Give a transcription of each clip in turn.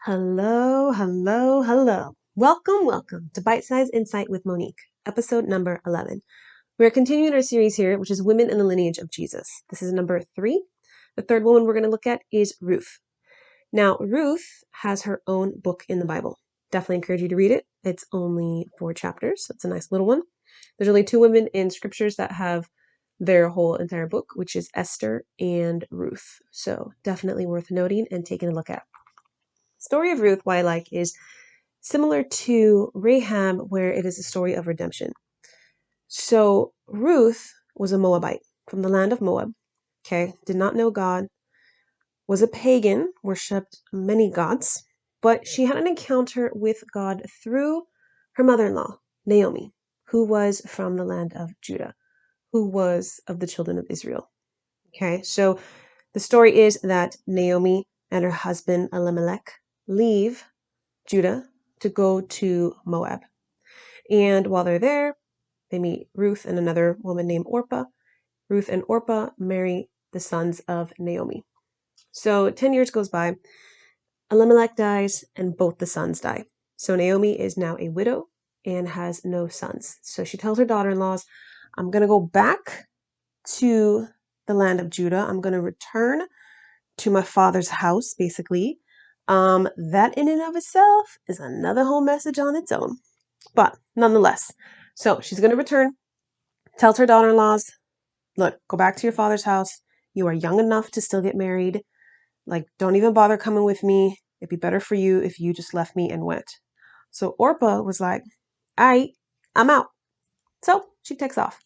Hello, hello, hello. Welcome to Bite Size Insight with Monique, episode number 11. We're continuing our series here, which is Women in the Lineage of Jesus. This is number 3. The third woman we're going to look at is Ruth. Now, Ruth has her own book in the Bible. Definitely encourage you to read it. It's only 4 chapters, so it's a nice little one. There's only 2 women in scriptures that have their whole entire book, which is Esther and Ruth. So definitely worth noting and taking a look at. Story of Ruth, what I like, is similar to Rahab, where it is a story of redemption. So Ruth was a Moabite from the land of Moab, okay, did not know God, was a pagan, worshipped many gods, but she had an encounter with God through her mother-in-law, Naomi, who was from the land of Judah, who was of the children of Israel. Okay, so the story is that Naomi and her husband Elimelech leave Judah to go to Moab. And while they're there, they meet Ruth and another woman named Orpah. Ruth and Orpah marry the sons of Naomi. So 10 years goes by, Elimelech dies, and both the sons die. So Naomi is now a widow and has no sons. So she tells her daughter-in-laws, I'm going to go back to the land of Judah. I'm going to return to my father's house, basically. That in and of itself is another whole message on its own. But nonetheless, so she's going to return, tells her daughter-in-laws, look, go back to your father's house. You are young enough to still get married. Like, don't even bother coming with me. It'd be better for you if you just left me and went. So Orpah was like, all right, I'm out. So she takes off.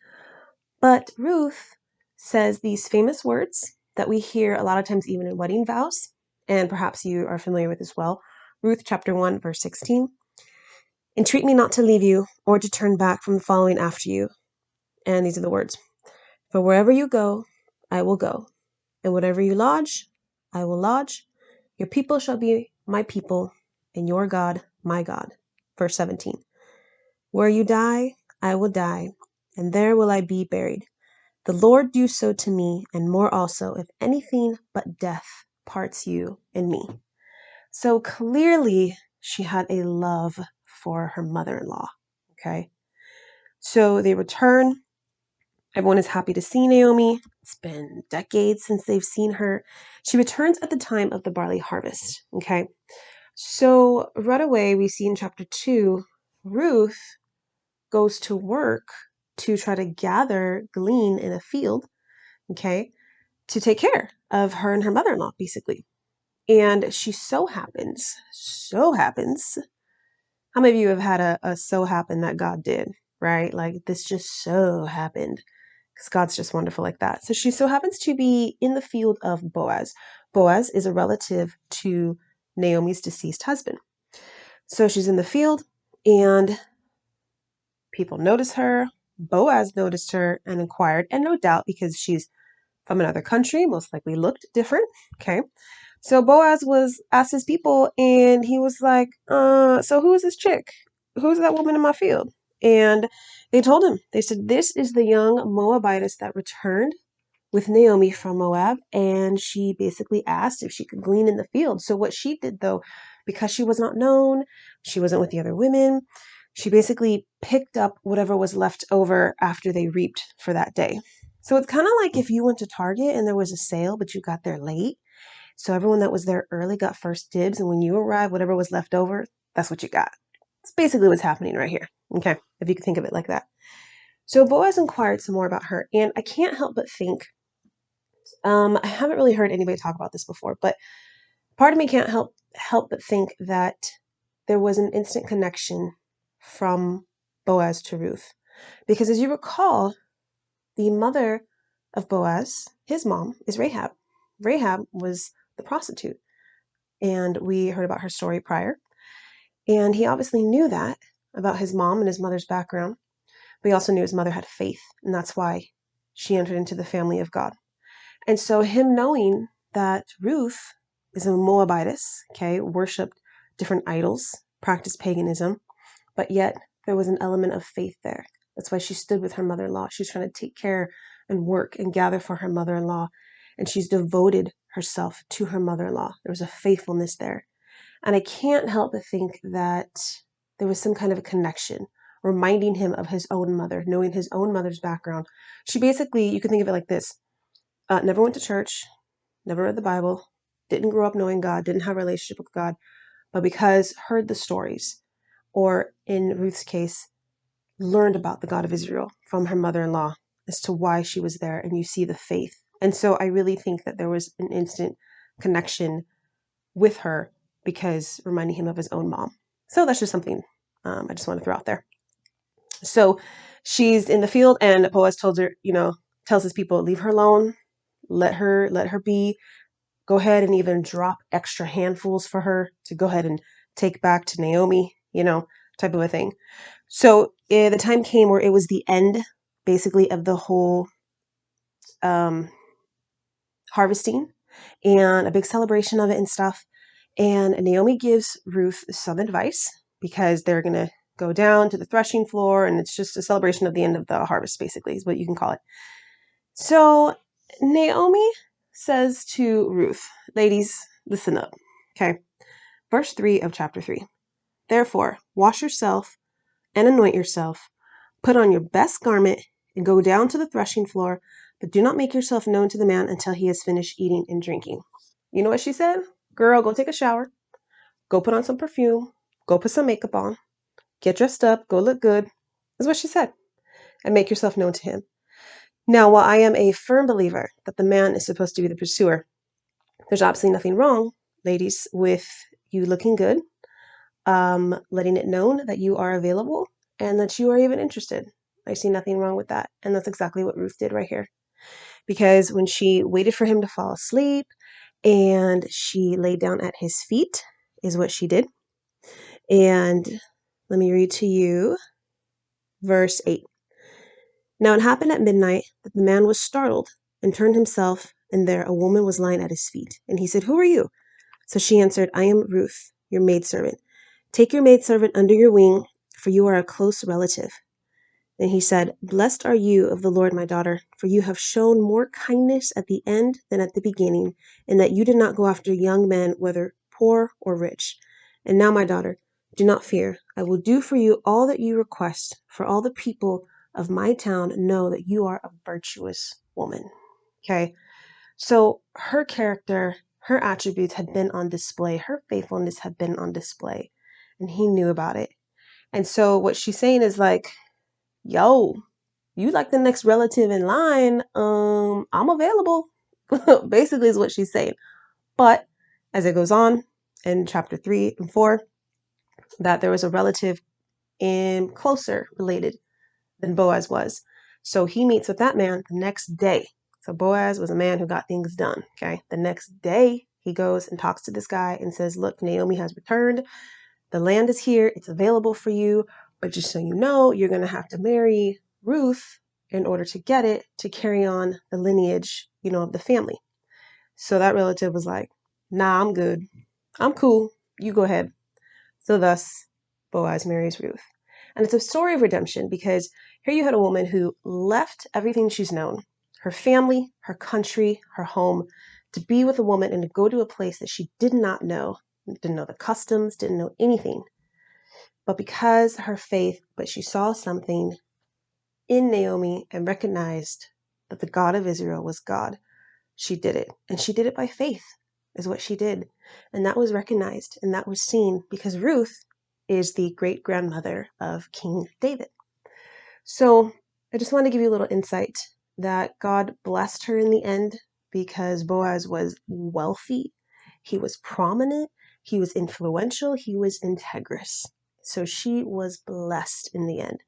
But Ruth says these famous words that we hear a lot of times even in wedding vows, and perhaps you are familiar with as well. Ruth chapter 1, verse 16. Entreat me not to leave you or to turn back from following after you. And these are the words. For wherever you go, I will go. And whatever you lodge, I will lodge. Your people shall be my people, and your God, my God. Verse 17. Where you die, I will die, and there will I be buried. The Lord do so to me, and more also, if anything but death parts you and me. So clearly, she had a love for her mother-in-law. Okay. So they return. Everyone is happy to see Naomi. It's been decades since they've seen her. She returns at the time of the barley harvest. Okay. So right away, we see in chapter 2, Ruth goes to work to try to glean in a field, okay, to take care of her and her mother-in-law, basically. And she so happens, how many of you have had a so happen that God did, right? Like this just so happened. Because God's just wonderful like that. So she so happens to be in the field of Boaz. Boaz is a relative to Naomi's deceased husband. So she's in the field and people notice her. Boaz noticed her and inquired, and no doubt because she's from another country, most likely looked different. Okay. So Boaz was asked his people and he was like, so who is this chick? Who's that woman in my field? And they told him, they said, this is the young Moabitess that returned with Naomi from Moab. And she basically asked if she could glean in the field. So what she did though, because she was not known, she wasn't with the other women, she basically picked up whatever was left over after they reaped for that day. So it's kind of like if you went to Target and there was a sale, but you got there late. So everyone that was there early got first dibs. And when you arrived, whatever was left over, that's what you got. It's basically what's happening right here. Okay. If you can think of it like that. So Boaz inquired some more about her. And I can't help but think, I haven't really heard anybody talk about this before, but part of me can't help but think that there was an instant connection from Boaz to Ruth. Because as you recall, the mother of Boaz, his mom, is Rahab. Rahab was the prostitute. And we heard about her story prior. And he obviously knew that about his mom and his mother's background. But he also knew his mother had faith. And that's why she entered into the family of God. And so him knowing that Ruth is a Moabitess, okay, worshipped different idols, practiced paganism, but yet there was an element of faith there. That's why she stood with her mother-in-law. She was trying to take care and work and gather for her mother-in-law. And she's devoted herself to her mother-in-law. There was a faithfulness there. And I can't help but think that there was some kind of a connection, reminding him of his own mother, knowing his own mother's background. She basically, you can think of it like this: never went to church, never read the Bible, didn't grow up knowing God, didn't have a relationship with God, but because heard the stories, or in Ruth's case, learned about the God of Israel from her mother-in-law as to why she was there, and you see the faith. And so I really think that there was an instant connection with her because reminding him of his own mom. So that's just something I just want to throw out there. So she's in the field, and Boaz tells her, tells his people, leave her alone, let her be. Go ahead and even drop extra handfuls for her to go ahead and take back to Naomi, type of a thing. So the time came where it was the end, basically, of the whole harvesting and a big celebration of it and stuff. And Naomi gives Ruth some advice because they're going to go down to the threshing floor, and it's just a celebration of the end of the harvest, basically, is what you can call it. So Naomi says to Ruth, ladies, listen up. Okay. Verse 3 of chapter 3. Therefore, wash yourself and anoint yourself, put on your best garment, and go down to the threshing floor, but do not make yourself known to the man until he has finished eating and drinking. You know what she said? Girl, go take a shower, go put on some perfume, go put some makeup on, get dressed up, go look good, is what she said, and make yourself known to him. Now, while I am a firm believer that the man is supposed to be the pursuer, there's absolutely nothing wrong, ladies, with you looking good, letting it known that you are available and that you are even interested. I see nothing wrong with that. And that's exactly what Ruth did right here. Because when she waited for him to fall asleep and she laid down at his feet, is what she did. And let me read to you verse 8. Now it happened at midnight that the man was startled and turned himself, and there a woman was lying at his feet. And he said, who are you? So she answered, I am Ruth, your maidservant. Take your maidservant under your wing, for you are a close relative. Then he said, blessed are you of the Lord, my daughter, for you have shown more kindness at the end than at the beginning, in that you did not go after young men, whether poor or rich. And now, my daughter, do not fear. I will do for you all that you request, for all the people of my town know that you are a virtuous woman. Okay, so her character, her attributes had been on display. Her faithfulness had been on display, and he knew about it. And so what she's saying is like, yo, you like the next relative in line, I'm available. Basically is what she's saying. But as it goes on in chapter 3 and 4, that there was a relative closer related than Boaz was. So he meets with that man the next day. So Boaz was a man who got things done. Okay. The next day he goes and talks to this guy and says, look, Naomi has returned. The land is here. It's available for you. But just so you know, you're going to have to marry Ruth in order to get it, to carry on the lineage, of the family. So that relative was like, nah, I'm good. I'm cool. You go ahead. So thus, Boaz marries Ruth. And it's a story of redemption because here you had a woman who left everything she's known, her family, her country, her home, to be with a woman and to go to a place that she did not know, didn't know the customs, didn't know anything. But because her faith, but she saw something in Naomi and recognized that the God of Israel was God, she did it. And she did it by faith, is what she did. And that was recognized and that was seen because Ruth is the great grandmother of King David. So I just want to give you a little insight that God blessed her in the end because Boaz was wealthy, he was prominent, he was influential, he was integrous. So she was blessed in the end.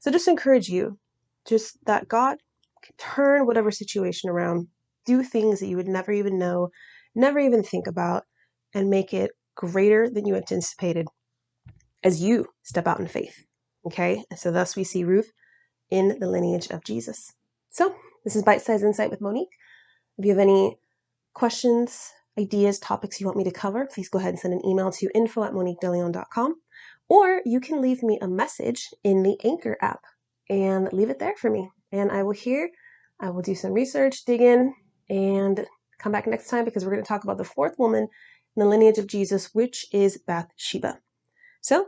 So just encourage you, just that God can turn whatever situation around, do things that you would never even know, never even think about, and make it greater than you anticipated as you step out in faith. Okay? And so thus we see Ruth in the lineage of Jesus. So this is Bite Size Insight with Monique. If you have any questions, ideas, topics you want me to cover, please go ahead and send an email to info@moniquedeleon.com, or you can leave me a message in the Anchor app and leave it there for me. And I will do some research, dig in, and come back next time because we're going to talk about the fourth woman in the lineage of Jesus, which is Bathsheba. So